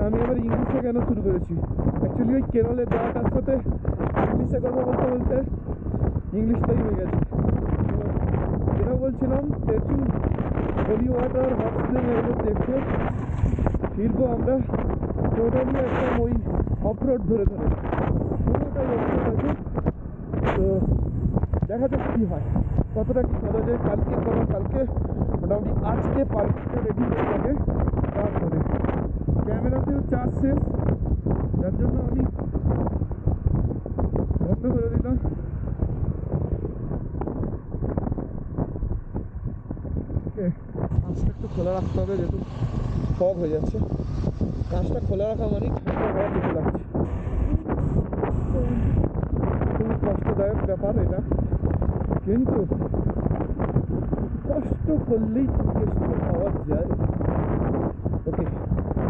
আমি আবার ইংলিশে কেন শুরু করেছি, অ্যাকচুয়ালি ওই কেরলে যাওয়াটার সাথে ইংলিশে কথা বলতে বলতে ইংলিশটাই হয়ে গেছে। তো যেটা বলছিলাম, statue, holy water, hot spring এগুলো দেখতে ফিরবো আমরা টোটালি একদম ওই অফরোড ধরে ধরে, পুরোটাই অফরোড আছে। তো দেখা যাক কী হয়, কতটা কী করা যায়। কালকে মোটামুটি আজকে পার্কিংটা রেডি হয়ে যাবে, তারপরে ক্যামেরাতেও চার্জ শেষ, যার জন্য আমি বন্ধ করে দিলাম। ওকে, কাঁচটা একটু খোলা রাখতে হবে, যেহেতু ফগ হয়ে যাচ্ছে। কাঁচটা খোলা রাখা মানে ঠান্ডা হাওয়া ঢুকে লাগছে, খুবই কষ্টদায়ক ব্যাপার এটা, কিন্তু কষ্ট করলেই যথেষ্ট পাওয়া যায়। ওকে,